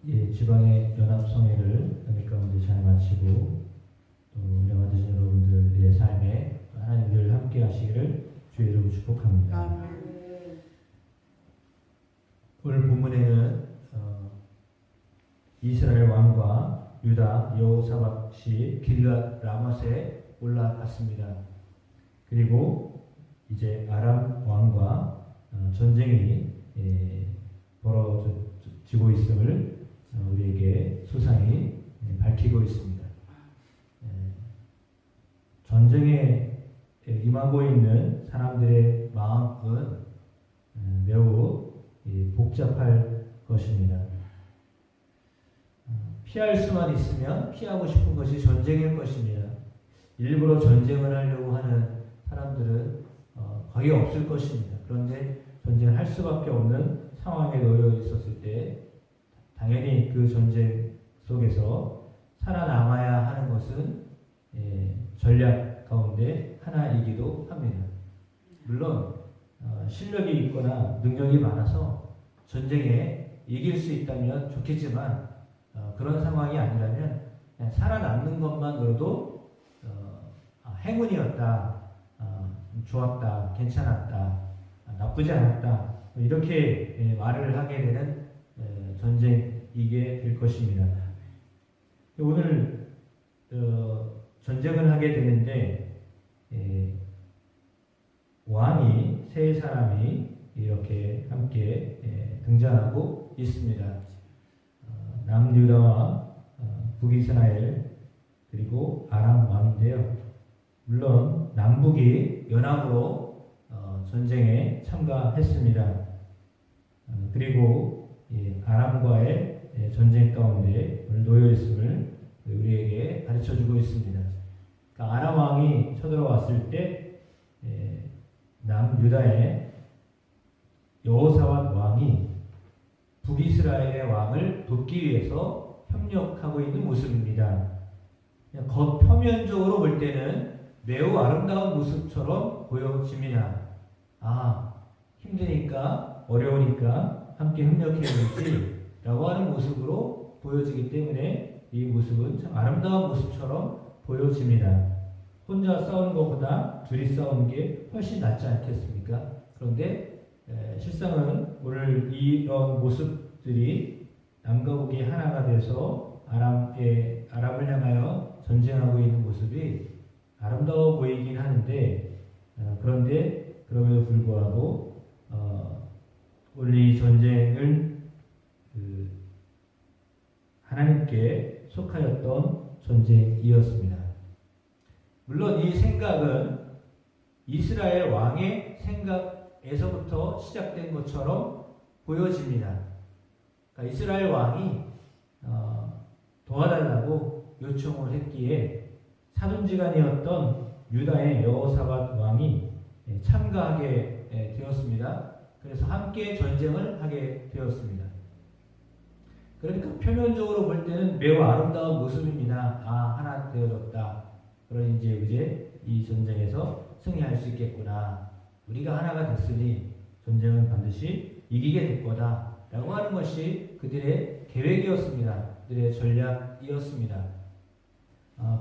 지방의 연합성회를 은혜 가운데 잘 마치고 또 은혜가 되신 여러분들의 삶에 하나님 늘 함께 하시기를 주의 이름으로 축복합니다. 오늘 본문에는 이스라엘 왕과 유다 여호사밧이 길앗 라못에 올라갔습니다. 그리고 이제 아람 왕과 전쟁이 벌어지고 있음을 우리에게 소상히 밝히고 있습니다. 전쟁에 임하고 있는 사람들의 마음은 매우 복잡할 것입니다. 피할 수만 있으면 피하고 싶은 것이 전쟁일 것입니다. 일부러 전쟁을 하려고 하는 사람들은 거의 없을 것입니다. 그런데 전쟁을 할 수밖에 없는 상황에 놓여 있었을 때 당연히 그 전쟁 속에서 살아남아야 하는 것은 전략 가운데 하나이기도 합니다. 물론 실력이 있거나 능력이 많아서 전쟁에 이길 수 있다면 좋겠지만 그런 상황이 아니라면 그냥 살아남는 것만으로도 행운이었다, 좋았다, 괜찮았다, 나쁘지 않았다 이렇게 말을 하게 되는 전쟁이게 될 것입니다. 오늘 전쟁을 하게 되는데 왕이 세 사람이 이렇게 함께 등장하고 있습니다. 남유다와 북이스라엘 그리고 아람 왕인데요. 물론 남북이 연합으로 전쟁에 참가했습니다. 그리고 아람과의 전쟁 가운데 놓여 있음을 우리에게 가르쳐주고 있습니다. 그러니까 아람 왕이 쳐들어왔을 때 남유다의 여호사밧 왕이 북이스라엘의 왕을 돕기 위해서 협력하고 있는 모습입니다. 겉 표면적으로 볼 때는 매우 아름다운 모습처럼 보여집니다. 힘드니까 어려우니까 함께 협력해야지 라고 하는 모습으로 보여지기 때문에 이 모습은 참 아름다운 모습처럼 보여집니다. 혼자 싸우는 것보다 둘이 싸우는 게 훨씬 낫지 않겠습니까? 그런데 실상은 오늘 이런 모습들이 남과 북이 하나가 돼서 아람을 향하여 전쟁하고 있는 모습이 아름다워 보이긴 하는데 그런데 그럼에도 불구하고 오늘 이 전쟁을 하나님께 속하였던 전쟁이었습니다. 물론 이 생각은 이스라엘 왕의 생각에서부터 시작된 것처럼 보여집니다. 그러니까 이스라엘 왕이 도와달라고 요청을 했기에 사돈지간이었던 유다의 여호사밧 왕이 참가하게 되었습니다. 그래서 함께 전쟁을 하게 되었습니다. 그러니까 표면적으로 볼 때는 매우 아름다운 모습입니다. 하나 되어졌다. 그러니 이제 이 전쟁에서 승리할 수 있겠구나. 우리가 하나가 됐으니 전쟁은 반드시 이기게 될 거다. 라고 하는 것이 그들의 계획이었습니다. 그들의 전략이었습니다.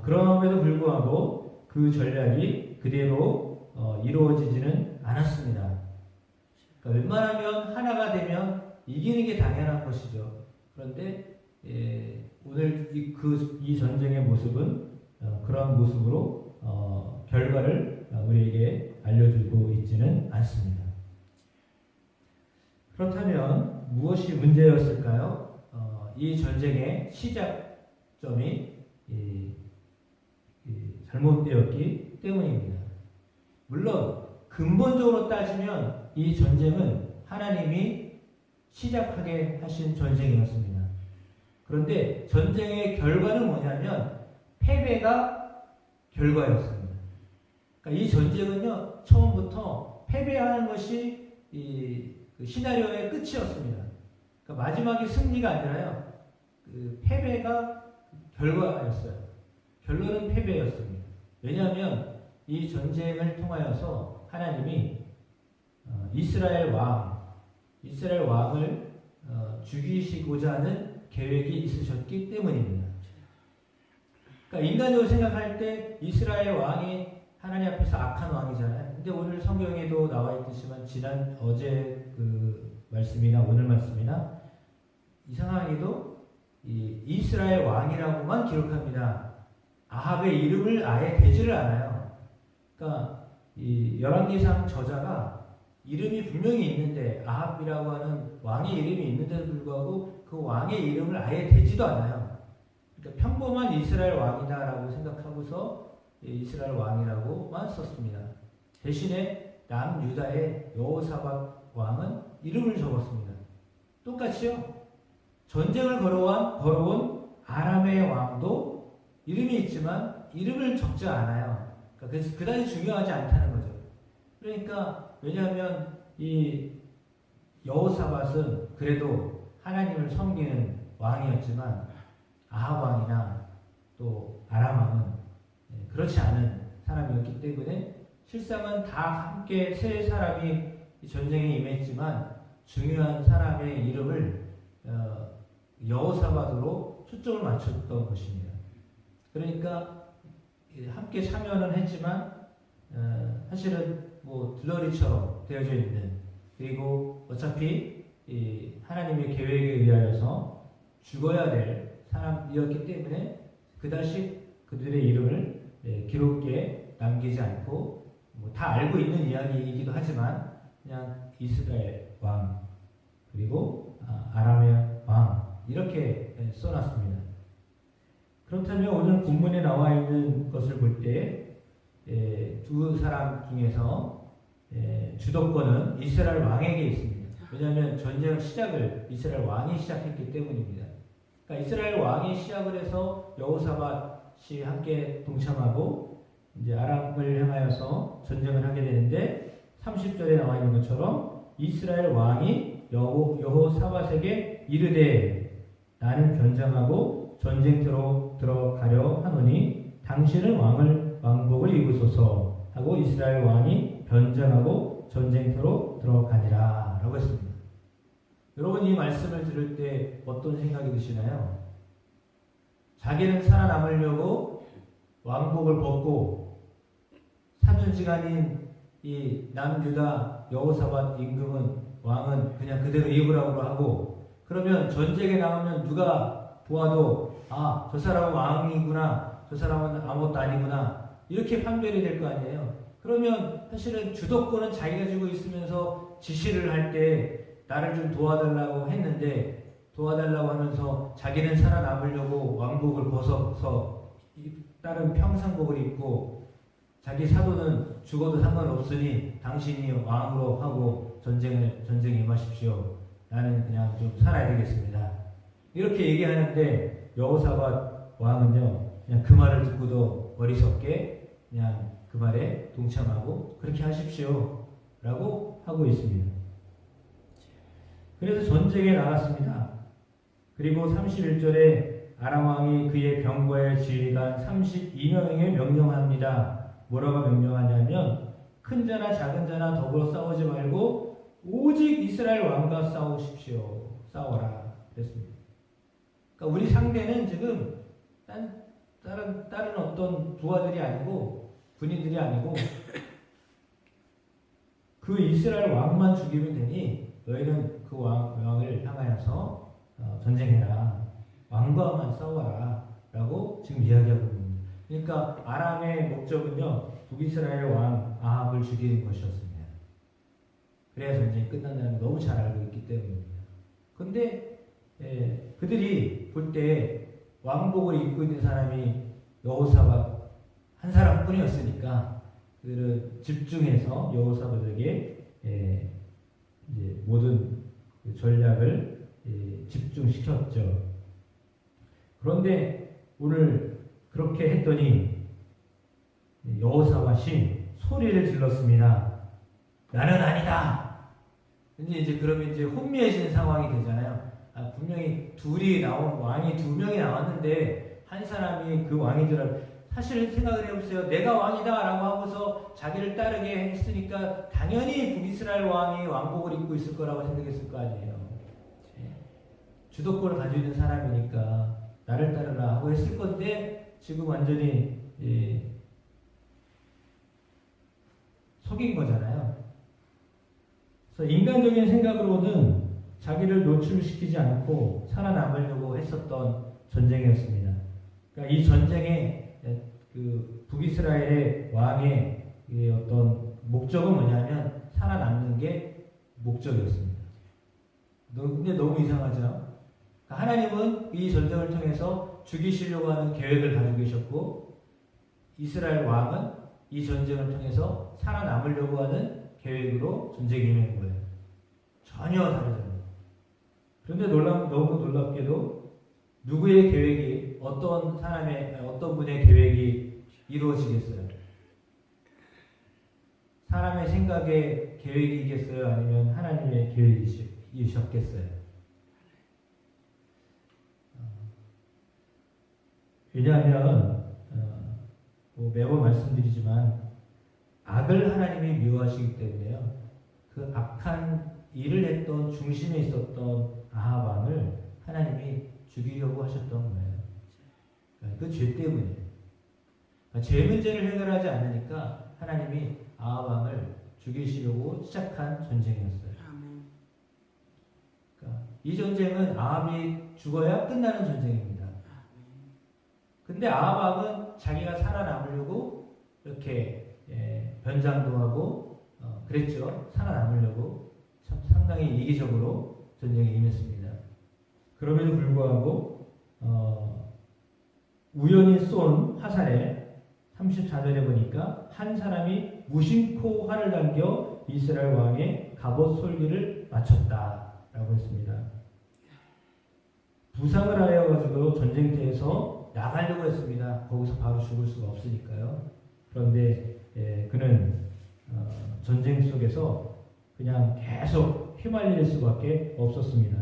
그럼에도 불구하고 그 전략이 그대로 이루어지지는 않았습니다. 그러니까 웬만하면 하나가 되면 이기는 게 당연한 것이죠. 그런데 오늘 이 전쟁의 모습은 그런 모습으로 결과를 우리에게 알려주고 있지는 않습니다. 그렇다면 무엇이 문제였을까요? 이 전쟁의 시작점이 잘못되었기 때문입니다. 물론 근본적으로 따지면 이 전쟁은 하나님이 시작하게 하신 전쟁이었습니다. 그런데 전쟁의 결과는 뭐냐면 패배가 결과였습니다. 그러니까 이 전쟁은요, 처음부터 패배하는 것이 그 시나리오의 끝이었습니다. 그러니까 마지막이 승리가 아니라요, 패배가 결과였어요. 결론은 패배였습니다. 왜냐하면 이 전쟁을 통하여서 하나님이 이스라엘 왕을 죽이시고자 하는 계획이 있으셨기 때문입니다. 그러니까 인간적으로 생각할 때 이스라엘 왕이 하나님 앞에서 악한 왕이잖아요. 근데 오늘 성경에도 나와 있듯이만 어제 그 말씀이나 오늘 말씀이나 이상하게도 이 이스라엘 왕이라고만 기록합니다. 아합의 이름을 아예 대지를 않아요. 그러니까 이 열왕기상 저자가 이름이 분명히 있는데 아합이라고 하는 왕의 이름이 있는데도 불구하고 그 왕의 이름을 아예 대지도 않아요. 그러니까 평범한 이스라엘 왕이다라고 생각하고서 이스라엘 왕이라고만 썼습니다. 대신에 남유다의 여호사밧 왕은 이름을 적었습니다. 똑같이요. 전쟁을 걸어온 아람의 왕도 이름이 있지만 이름을 적지 않아요. 그래서 그다지 중요하지 않다는 거죠. 그러니까 왜냐하면 이 여호사밧은 그래도 하나님을 섬기는 왕이었지만 아합 왕이나 또 아람 왕은 그렇지 않은 사람이었기 때문에 실상은 다 함께 세 사람이 전쟁에 임했지만 중요한 사람의 이름을 여호사밧으로 초점을 맞췄던 것입니다. 그러니까 함께 참여는 했지만 사실은 뭐 들러리처럼 되어져 있는, 그리고 어차피 하나님의 계획에 의하여서 죽어야 될 사람이었기 때문에 그다시 그들의 이름을 기록에 남기지 않고 다 알고 있는 이야기이기도 하지만 그냥 이스라엘 왕 그리고 아람의 왕 이렇게 써놨습니다. 그렇다면 오늘 본문에 나와 있는 것을 볼 때 두 사람 중에서 주도권은 이스라엘 왕에게 있습니다. 왜냐하면 전쟁 시작을 이스라엘 왕이 시작했기 때문입니다. 그러니까 이스라엘 왕이 시작을 해서 여호사밧이 함께 동참하고 이제 아람을 향하여서 전쟁을 하게 되는데 30절에 나와 있는 것처럼 이스라엘 왕이 여호사밧에게 이르되 나는 변장하고 전쟁터로 들어가려 하노니 당신은 왕복을 입으소서 하고 이스라엘 왕이 변장하고 전쟁터로 들어가니라 라고 했습니다. 여러분 이 말씀을 들을 때 어떤 생각이 드시나요? 자기는 살아남으려고 왕복을 벗고 사준지간인 이 남유다 여호사밧 왕은 그냥 그대로 입으라고 하고, 그러면 전쟁에 나오면 누가 보아도 저 사람은 왕이구나, 저 사람은 아무것도 아니구나 이렇게 판별이 될 거 아니에요. 그러면 사실은 주도권은 자기가 쥐고 있으면서 지시를 할 때 나를 좀 도와달라고 했는데, 도와달라고 하면서 자기는 살아남으려고 왕복을 벗어서 다른 평상복을 입고 자기 사도는 죽어도 상관없으니 당신이 왕으로 하고 전쟁에 임하십시오. 나는 그냥 좀 살아야 되겠습니다. 이렇게 얘기하는데 여호사밧 왕은요 그냥 그 말을 듣고도 어리석게 그냥 그 말에 동참하고 그렇게 하십시오 라고 하고 있습니다. 그래서 전쟁에 나갔습니다. 그리고 31절에 아람 왕이 그의 병거의 지휘관 32명에게 명령합니다. 뭐라고 명령하냐면 큰 자나 작은 자나 더불어 싸우지 말고 오직 이스라엘 왕과 싸우십시오. 싸워라 그랬습니다. 그러니까 우리 상대는 지금 다른 어떤 부하들이 아니고 군인들이 아니고 그 이스라엘 왕만 죽이면 되니 너희는 그 왕을 향하여서 전쟁해라. 왕과만 싸워라 라고 지금 이야기하고 있습니다. 그러니까 아람의 목적은요 북이스라엘 왕 아합을 죽이는 것이었습니다. 그래야 전쟁이 끝난다는 걸 너무 잘 알고 있기 때문입니다. 그런데 그들이 볼 때 왕복을 입고 있는 사람이 여호사밧 한 사람뿐이었으니까 그들은 집중해서 여호사밧에게 이제 모든 전략을 집중시켰죠. 그런데 오늘 그렇게 했더니 여호사밧이 소리를 질렀습니다. 나는 아니다. 이제 그러면 이제 혼미해지는 상황이 되잖아요. 분명히 왕이 두 명이 나왔는데 한 사람이 그 왕이더라. 사실 생각을 해보세요. 내가 왕이다라고 하고서 자기를 따르게 했으니까 당연히 북이스라엘 왕이 왕복을 입고 있을 거라고 생각했을 거 아니에요. 주도권을 가지고 있는 사람이니까 나를 따르라 하고 했을 건데 지금 완전히 속인 거잖아요. 그래서 인간적인 생각으로는 자기를 노출시키지 않고 살아남으려고 했었던 전쟁이었습니다. 그러니까 이 전쟁의 그 북이스라엘의 왕의 어떤 목적은 뭐냐면 살아남는 게 목적이었습니다. 근데 너무 이상하죠? 하나님은 이 전쟁을 통해서 죽이시려고 하는 계획을 가지고 계셨고 이스라엘 왕은 이 전쟁을 통해서 살아남으려고 하는 계획으로 전쟁에 임한 거예요. 전혀 다르잖아요. 그런데 너무 놀랍게도 누구의 계획이 어떤 분의 계획이 이루어지겠어요? 사람의 생각의 계획이겠어요? 아니면 하나님의 계획이셨겠어요? 왜냐하면 매번 말씀드리지만 악을 하나님이 미워하시기 때문에요. 그 악한 일을 했던 중심에 있었던 아합 왕을 하나님이 죽이려고 하셨던 거예요. 그 죄 때문이에요. 죄 문제를 해결하지 않으니까 하나님이 아합 왕을 죽이시려고 시작한 전쟁이었어요. 그러니까 이 전쟁은 아합이 죽어야 끝나는 전쟁입니다. 근데 아합 왕은 자기가 살아남으려고 이렇게 변장도 하고 그랬죠. 살아남으려고 참 상당히 이기적으로 전쟁에 임했습니다. 그럼에도 불구하고 우연히 쏜 화살에 34절에 보니까 한 사람이 무심코 활을 당겨 이스라엘 왕의 갑옷 솔기를 맞췄다라고 했습니다. 부상을 하여 가지고 전쟁터에서 나가려고 했습니다. 거기서 바로 죽을 수가 없으니까요. 그런데 그는 전쟁 속에서 그냥 계속 휘말릴 수밖에 없었습니다.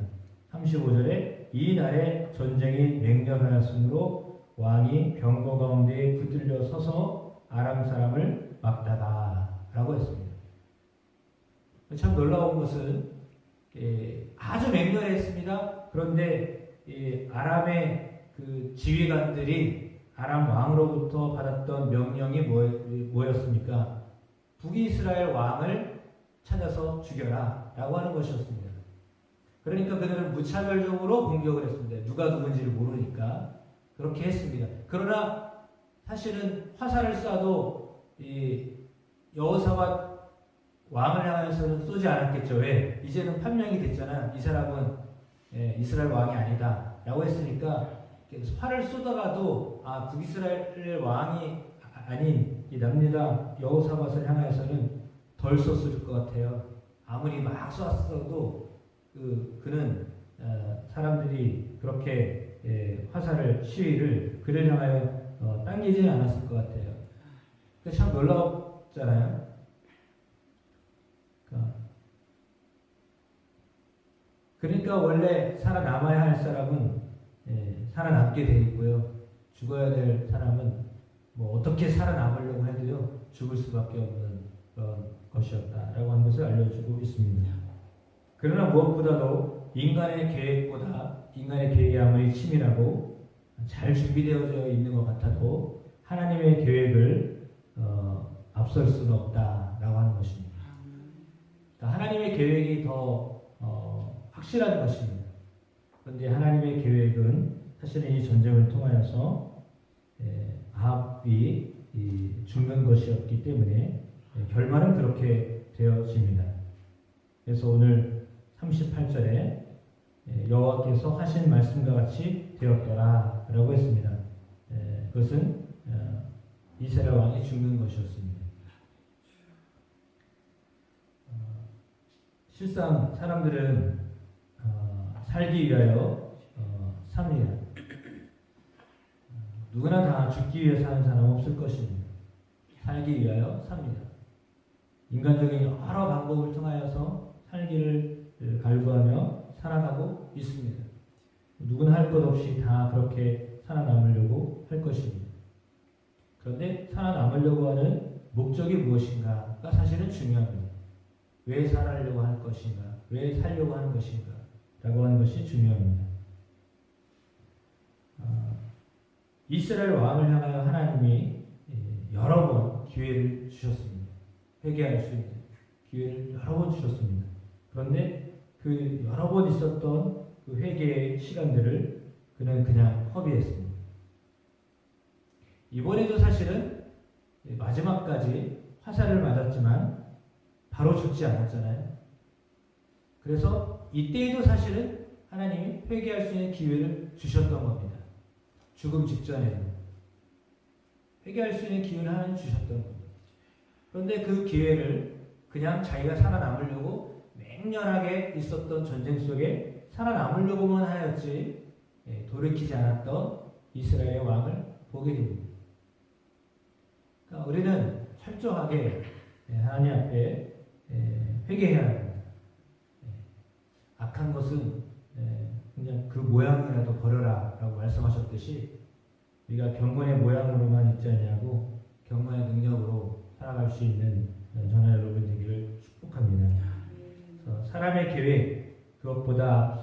35절에 이 날에 전쟁이 맹렬하였으므로 왕이 병거 가운데 붙들려 서서 아람 사람을 막다가 라고 했습니다. 참 놀라운 것은 아주 맹렬했습니다. 그런데 아람의 그 지휘관들이 아람 왕으로부터 받았던 명령이 뭐였습니까? 북이스라엘 왕을 찾아서 죽여라 라고 하는 것이었습니다. 그러니까 그들은 무차별적으로 공격을 했습니다. 누가 누군지를 모르니까 그렇게 했습니다. 그러나 사실은 화살을 쏴도 여호사밧 왕을 향해서는 쏘지 않았겠죠. 왜? 이제는 판명이 됐잖아요. 이 사람은 이스라엘 왕이 아니다 라고 했으니까 활을 쏘다가도 북이스라엘 왕이 아닌 이 남유다 여호사밧을 향해서는 덜 쏘을 것 같아요. 아무리 막 쏘았어도 그는 사람들이 그렇게 화살을 시위를 그를 향하여 당기지는 않았을 것 같아요. 참 놀랍잖아요. 그러니까 원래 살아남아야 할 사람은 살아남게 돼 있고요. 죽어야 될 사람은 뭐 어떻게 살아남으려고 해도요 죽을 수밖에 없는 그런 것이었다라고 하는 것을 알려주고 있습니다. 그러나 무엇보다도 인간의 계획이 아무리 치밀하고 잘 준비되어져 있는 것 같아도 하나님의 계획을 앞설 수는 없다라고 하는 것입니다. 그러니까 하나님의 계획이 더 확실한 것입니다. 그런데 하나님의 계획은 사실은 이 전쟁을 통하여서 아합이 죽는 것이었기 때문에 결말은 그렇게 되어집니다. 그래서 오늘 38절에 여호와께서 하신 말씀과 같이 되었더라 라고 했습니다. 그것은 이스라엘 왕이 죽는 것이었습니다. 실상 사람들은 살기 위하여 삽니다. 누구나 다 죽기 위해 사는 사람은 없을 것입니다. 살기 위하여 삽니다. 인간적인 여러 방법을 통하여서 살기를 갈구하며 살아가고 있습니다. 누구나 할 것 없이 다 그렇게 살아남으려고 할 것입니다. 그런데 살아남으려고 하는 목적이 무엇인가가 사실은 중요합니다. 왜 살아려고 할 것인가? 왜 살려고 하는 것인가? 라고 하는 것이 중요합니다. 이스라엘 왕을 향하여 하나님이 여러 번 기회를 주셨습니다. 회개할 수 있는 기회를 여러 번 주셨습니다. 그런데 그 여러 번 있었던 그 회개의 시간들을 그는 그냥 허비했습니다. 이번에도 사실은 마지막까지 화살을 맞았지만 바로 죽지 않았잖아요. 그래서 이때에도 사실은 하나님이 회개할 수 있는 기회를 주셨던 겁니다. 죽음 직전에는 회개할 수 있는 기회를 하나님 주셨던 겁니다. 그런데 그 기회를 그냥 자기가 살아남으려고 맹렬하게 있었던 전쟁 속에 살아남으려고만 하였지 돌이키지 않았던 이스라엘의 왕을 보게 됩니다. 그러니까 우리는 철저하게 하나님 앞에 회개해야 합니다. 악한 것은 그냥 그 모양이라도 버려라 라고 말씀하셨듯이 우리가 경건의 모양으로만 있지 않냐고 경건의 능력으로 살아갈 수 있는 저나 여러분 되기를 축복합니다. 사람의 계획 그것보다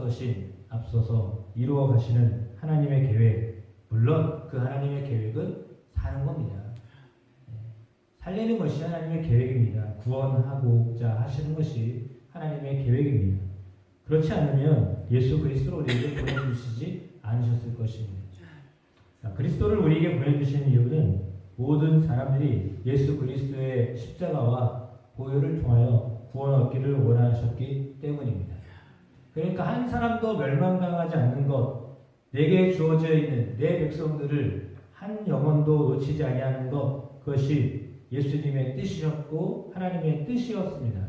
앞서서 이루어 가시는 하나님의 계획, 물론 그 하나님의 계획은 사는 겁니다. 살리는 것이 하나님의 계획입니다. 구원하고자 하시는 것이 하나님의 계획입니다. 그렇지 않으면 예수 그리스도를 우리에게 보내주시지 않으셨을 것입니다. 그리스도를 우리에게 보내주시는 이유는 모든 사람들이 예수 그리스도의 십자가와 보혈을 통하여 구원 얻기를 원하셨기 때문입니다. 그러니까 한 사람도 멸망당하지 않는 것, 내게 주어져 있는 내 백성들을 한 영혼도 놓치지 아니하는 것, 그것이 예수님의 뜻이었고 하나님의 뜻이었습니다.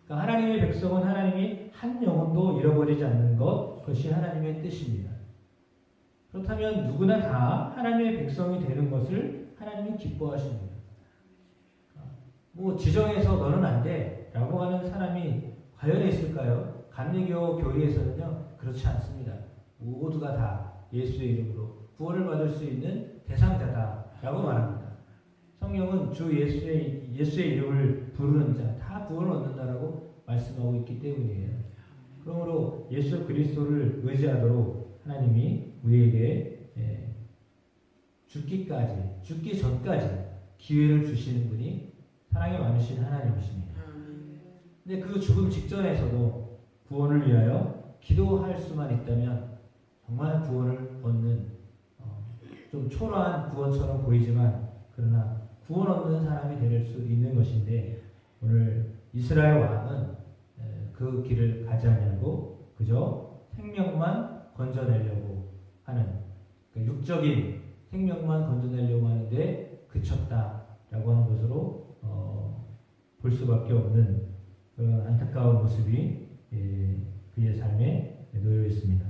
그러니까 하나님의 백성은 하나님이 한 영혼도 잃어버리지 않는 것, 그것이 하나님의 뜻입니다. 그렇다면 누구나 다 하나님의 백성이 되는 것을 하나님이 기뻐하십니다. 지정해서 너는 안 돼 라고 하는 사람이 과연 있을까요? 감리교 교회에서는요 그렇지 않습니다. 모두가 다 예수의 이름으로 구원을 받을 수 있는 대상자다 라고 말합니다. 성경은 주 예수의 이름을 부르는 자 다 구원을 얻는다라고 말씀하고 있기 때문이에요. 그러므로 예수 그리스도를 의지하도록 하나님이 우리에게 죽기 전까지 기회를 주시는 분이 사랑이 많으신 하나님이십니다. 근데 그 죽음 직전에서도 구원을 위하여 기도할 수만 있다면 정말 구원을 얻는 좀 초라한 구원처럼 보이지만 그러나 구원 얻는 사람이 될 수 있는 것인데 오늘 이스라엘 왕은 그 길을 가지 않냐고 그저 생명만 건져내려고 하는 그러니까 육적인 생명만 건져내려고 하는데 그쳤다라고 하는 것으로 볼 수밖에 없는 그런 안타까운 모습이 그의 삶에 놓여 있습니다.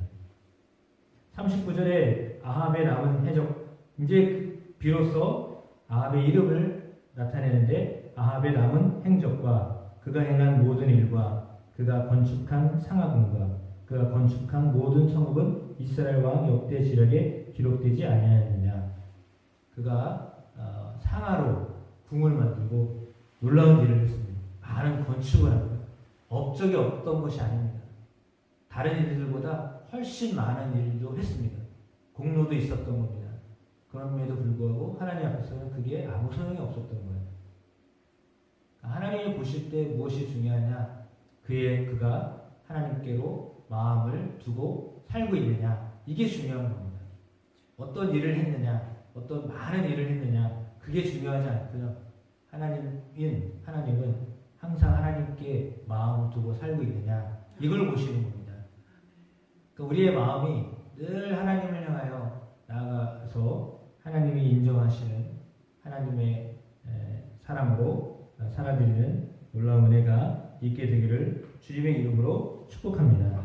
39절에 아합의 남은 해적 이제 비로소 아합의 이름을 나타내는데 아합의 남은 행적과 그가 행한 모든 일과 그가 건축한 상하궁과 그가 건축한 모든 성읍은 이스라엘 왕 역대 지력에 기록되지 아니하였느냐. 그가 상하로 궁을 만들고 놀라운 일을 했습니다. 많은 건축을 합니다. 업적이 없던 것이 아닙니다. 다른 일들보다 훨씬 많은 일도 했습니다. 공로도 있었던 겁니다. 그럼에도 불구하고 하나님 앞에서는 그게 아무 소용이 없었던 거예요. 하나님이 보실 때 무엇이 중요하냐? 그가 하나님께로 마음을 두고 살고 있느냐? 이게 중요한 겁니다. 어떤 일을 했느냐? 어떤 많은 일을 했느냐? 그게 중요하지 않고요. 하나님은 항상 하나님께 마음을 두고 살고 있느냐? 이걸 보시는 겁니다. 그러니까 우리의 마음이 늘 하나님을 향하여 나아가서 하나님이 인정하시는 하나님의 사람으로 살아드리는 놀라운 은혜가 있게 되기를 주님의 이름으로 축복합니다.